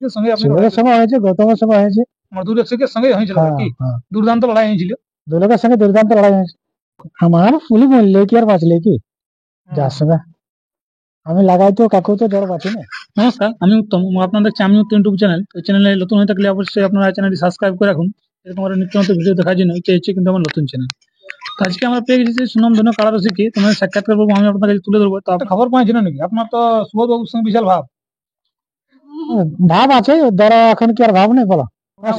এর সঙ্গে আপনি সুবোধের সঙ্গে হয়েছে, গৌতমের সঙ্গে হয়েছে। দুটো শেখের সঙ্গে হয়েছিল হ্যাঁ, কি হ্যাঁ। দুর্দান্ত লড়াই হয়েছিল। দুই লোকের সঙ্গে দুর্দান্ত লড়াই হয়েছে। আমার ফুলি মরলে কি আর বাঁচলে কি, যার সঙ্গে আমি লাগাই তো কাকু তো জড় বাঁচি না। নমস্কার, আমি উত্তম। আপনারা দেখছেন আমি উত্তম ইউটিউব চ্যানেল। এই চ্যানেলে নতুন হয়ে থাকলে অবশ্যই আপনারা চ্যানেলটি সাবস্ক্রাইব করে রাখুন, এরকম আরো নিত্য নতুন ভিডিও দেখার জন্য। এটা হচ্ছে কিন্তু আমার নতুন চ্যানেল। তো আজকে আমরা পেয়ে গেছি সুনামধন্য কারারসিককে, তোমাদের সাক্ষাৎকার করবো, আমি আপনার কাছে তুলে ধরবো। তো আপনার খবর পাইছিল নাকি? আপনার তো সুবোধবাবুর সঙ্গে বিশাল ভাব। ভাব আছে, ধরো এখন কি আর ভাব নেই বলো,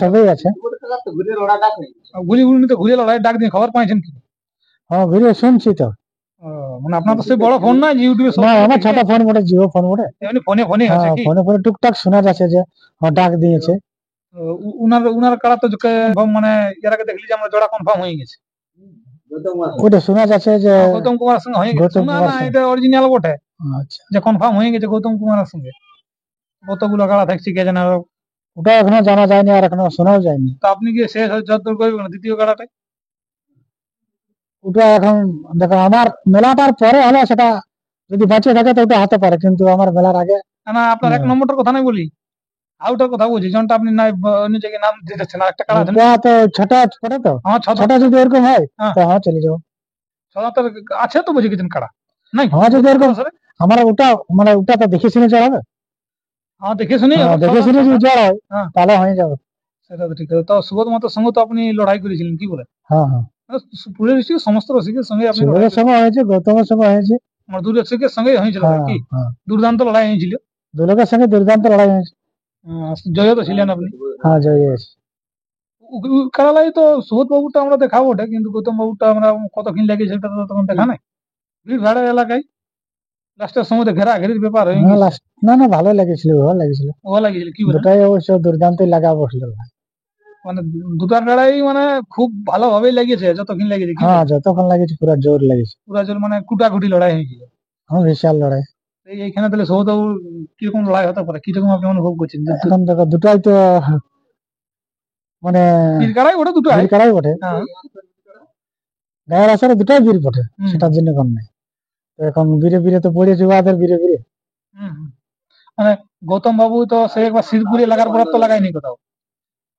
সবই আছে। গুলি গুলিতে ঘুরে লড়াই ডাক দিয়ে খবর পাইছেন কি? হ্যাঁ, ভিডিও শুনছি তো। মানে আপনার তো সেই বড় ফোন না যে ইউটিউবে না, আমার ছোট ফোন বটে, জিও ফোন বটে। এমনি ফোনে ফোনে আছে হ্যাঁ, কি? ফোনে ফোনে টুকটাক শোনা যাচ্ছে যে ডাক দিয়েছে। উনার উনার কারা তো মানে এর আগে দেখলি যে আমরা জোড়া কনফার্ম হয়ে গেছে। ওটা শোনা যাচ্ছে যে গৌতম কুমারের সঙ্গে হয়ে গেছে। গৌতম শোনা কুমার না, সঙ্গে। এটা অরিজিনাল বটে আচ্ছা, যে কনফার্ম হয়ে গেছে গৌতম কুমারের সঙ্গে। কতগুলো কাড়া থাকছে কে জানে। ওটা এখনো জানা যায়নি আর এখনো শোনাও যায়নি। তো আপনি কি শেষ যতদূর করবেন না দ্বিতীয় কাড়াটাই? ওটা এখন দেখো, আমার মেলাটার পরে হলে সেটা যদি বাঁচিয়ে থাকে তো ওটা হতে পারে, কিন্তু আমার মেলার আগে। না, আপনার এক নম্বরটার কথা নাই বলি, আউটার কথা বলছি, যেমনটা আপনি নাই অন্য জায়গায় নাম দিতেছেন। আর একটা কাড়া আছে না, ওটা তো ছোট পড়ে তো, আমার ছোট যদি এরকম হয় হ্যাঁ তো হ্যাঁ চলে যাবো। ছদাতের আছে তো বুঝে গেছেন কাড়া নাই? হ্যাঁ, যদি এরকম আমার ওটা মানে ওটা তো দেখে শুনে চড়াবে। হ্যাঁ দেখে শুনি দেখে শুনে যদি জ্বর হয় হ্যাঁ তাহলে হয়ে যাবে। সেটা তো ঠিক আছে। তো সুবোধ মাতার সঙ্গে তো আপনি লড়াই করেছিলেন কি বলে? হ্যাঁ, হ্যাঁ। পুরো ডিস্ট্রিক্ট সমস্ত রসিকের সঙ্গে আপনি লড়াই সুবোধের সঙ্গে হয়েছে, গৌতমের সঙ্গে হয়েছে। আমার দু রসিকের সঙ্গে হয়েছিল হ্যাঁ, কি হ্যাঁ। দুর্দান্ত লড়াই হয়েছিল। দুই লোকের সঙ্গে দুর্দান্ত লড়াই হয়েছে। জয় তো ছিলেন আপনি। হ্যাঁ, জয় হয়েছে। কারালাই তো সুবোধ বাবুটা আমরা দেখাবো ওটা, কিন্তু গৌতম বাবুটা আমরা কতক্ষণ লেগেছে সেটা তো তখন দেখা নাই। ভিড় ভাড়ের এলাকায় লাস্টের সময় তো ঘেরাঘেরির ব্যাপার হয়ে না, গেছে। না, না, ভালো লেগেছিল, ভালো লেগেছিল। ও লাগিয়েছিল কি বলে? দুটাই অবশ্য দুর্দান্তই লাগা বসলো। মানে দুটার লড়াই মানে খুব ভালোভাবেই লেগেছে যতক্ষণ লেগেছে কি হ্যাঁ, যতক্ষণ লাগেছে পুরো জোর লেগেছে। পুরা জল মানে কুটাকুটি লড়াই হয়েছিল। হ্যাঁ, বিশাল লড়াই। এইখানে তাহলে সৌদ কিরকম লড়াই হতে পারে, কিরকম আপনি অনুভব করছেন? এখন দেখো দুটাই তো মানে বীর কাড়াই ওটা দুটো বীর কাড়াই বটে, হ্যাঁ গায়ের আসরে দুটাই বীর বটে, সেটার জন্য কম নাই। তো এখন বীরে বীরে তো পড়েছে ওদের বীরে বীরে। মানে গৌতম বাবু তো সে একবার শিরপুরে লাগার পর তো লাগায়নি কোথাও,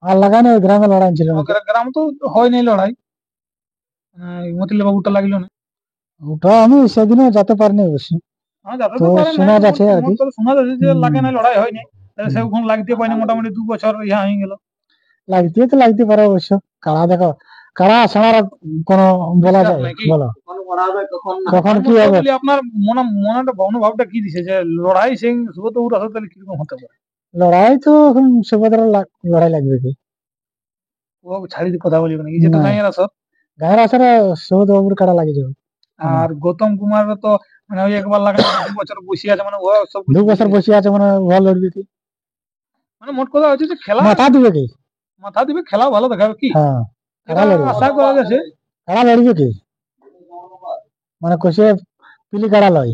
আর লাগানো ওই গ্রামে লড়াই ছিল নাকি? গ্রাম তো হয় নাই লড়াই, মতিলাল বাবুটা লাগলো না। ওটা আমি সেদিনও যেতে পারিনি অবশ্য। তো শোনা যাচ্ছে আর কি। শোনা যাচ্ছে যে লাগে না, লড়াই হয়নি। সেরকম লাগতে পারেনি, মোটামুটি 2 বছর ইহা হয়ে গেল। লাগতে তো লাগতে পারে অবশ্য। কাড়া দেখো, কাড়া ছাড়ার কোনো বলা যায় বলো কখন কি হবে? আপনার মনটা মনোভাবটা কি দিছে যে লড়াই সিং সুগত আসলে তাহলে কিরকম হতে পারে? লড়াই তো এখন সুভদ্রার লড়াই লাগবে কি? ও ছাড়ি দিয়ে কথা বলি নাকি যেটা গাঁয়ের আসর? গায়ের আসরে সুবোধ বাবুর কাড়া লাগে যাবে। আর গৌতম কুমার তো মানে ওই একবার লাগানো 2 বছর বসে আছে, মানে ও সব 2 বছর বসে আছে মানে ভালো লড়বে কি? মানে মোট কথা হচ্ছে যে খেলা মাথা দিবে কি? মাথা দিবে, খেলা ভালো দেখাবে কি? হ্যাঁ, কাড়া লড়বে। আশা করা যাচ্ছে কাড়া লড়বে কি? মানে কষে পিলি কাড়া লয়।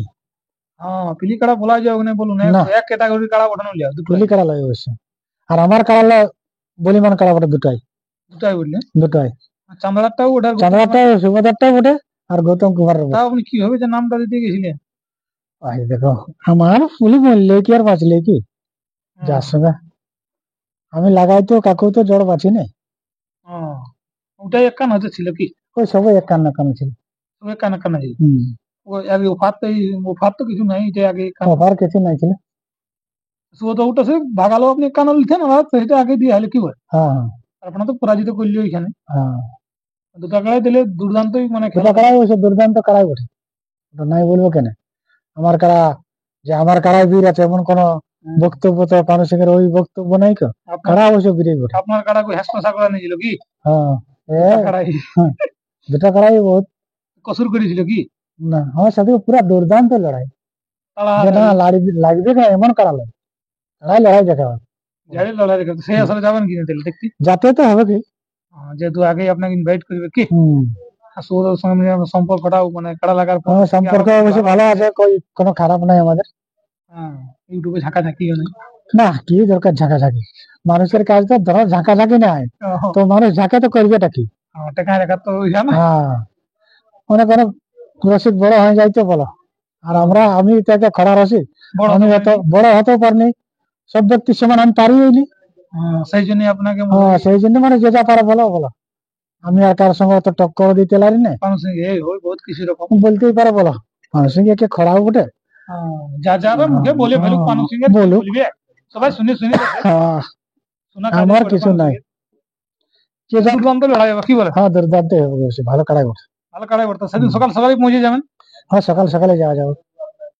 হ্যাঁ পিলি কাড়া বলা যায় ওখানে বলুন, এক ক্যাটাগরির কাড়া ওঠানো লিয়া দুটো পিলি কাড়া লয় অবশ্য। আর আমার কাড়া লয় বলিমান কাড়া বটে, দুটাই বললেন। দুটাই চামড়াটাও ওঠার চাঁদরাটাও সুভদ্রাটাও বটে আর গৌতম কুমারের বটে। আপনি কিভাবে যে নামটা দিতে গেছিলেন? দেখো, আমার ফুলি মরলে কি আর বাঁচলে কি, যার সঙ্গে আমি লাগাই তো কাকু তো জড় বাঁচি না। ওটাই এক কান হতে ছিল কি? ওই সবাই এক কান্না কান ছিল। সবাই কানা কানা ছিল। ওই আগে ওফার তো কিছু নাই, এটা আগে অফার কিছু নাই ছিল। সুগত ওটা সে ভাগালো আপনি কানা লিখেন আর সেটা আগে দিয়ে হলে কি হয়? হ্যাঁ, আপনার তো পরাজিত করলি ওইখানে। হ্যাঁ। দুটা কাড়াই দিলে দুর্দান্তই মানে দুটা কাড়াই অবশ্য দুর্দান্ত কাড়াই বটে, ওটা নাই বলবো কেন। আমার কাড়া যে আমার কাড়াই বীর আছে এমন কোন বক্তব্য তো মানসিকের ওই বক্তব্য নাই তো। কাড়া অবশ্য বীরই বটে। আপনার কাড়া কই হাসপাসা করে নিয়েছিল কি? হ্যাঁ, কাড়াই দুটা কাড়াই বহুত কসুর করেছিল কি? না, হ্যাঁ সেদিকে পুরা দুর্দান্ত লড়াই। যে না লাগবে না এমন কাড়া লড়াই, কাড়াই লড়াই দেখা হয়। জানি লড়াই দেখে সেই আসলে যাবেন কি না তাহলে দেখতে? যাতে তো হবে কি, যেহেতু আগে আপনাকে ইনভাইট করবে কি সুগতর সঙ্গে সম্পর্কটাও মানে কাড়া লাগার পর সম্পর্ক অবশ্য ভালো আছে, কোনো খারাপ নাই আমাদের। ইউটিউবে ঝাঁকাঝাঁকি নেই না, কি দরকার ঝাঁকাঝাঁকি? মানুষের কাজ তো ধরো ঝাঁকাঝাঁকি নাই, তো মানুষ ঝাঁকে তো করবেটা কি? টাকায় রাখার তো হ্যাঁ, অনেক অনেক রসিক বড় হয়ে যায় তো বলো। আর আমি তো একটা খরা রসিক, আমি এত বড় হতেও পারিনি, সব ব্যক্তি সমান, আমি পারিনি। সেই জন্য আপনাকে হ্যাঁ, সেই জন্য মানে যে যা পারে বলো বলো, আমি আর কার সঙ্গে অত টক্কর দিতে পারি না। মানুষ এই হয় বহুত কিছু রকম বলতেই পারে বলো, মানুষের কে খড়াও বটে। যা যারা মুখে বলে ফেলুক, মানুষ বলুক। বলবে, সবাই শুনে শুনে যাবে। হ্যাঁ, শোনা আমার কিছু নাই। দুর্দান্ত লড়াই হবে, কি বলে? হ্যাঁ, দুর্দান্ত হবে, ভালো কাড়াই বটে। ভালো কাড়াই করতে সেদিন সকাল সকালে পৌঁছে যাবেন। হ্যাঁ, সকাল সকালে যাওয়া যাবে।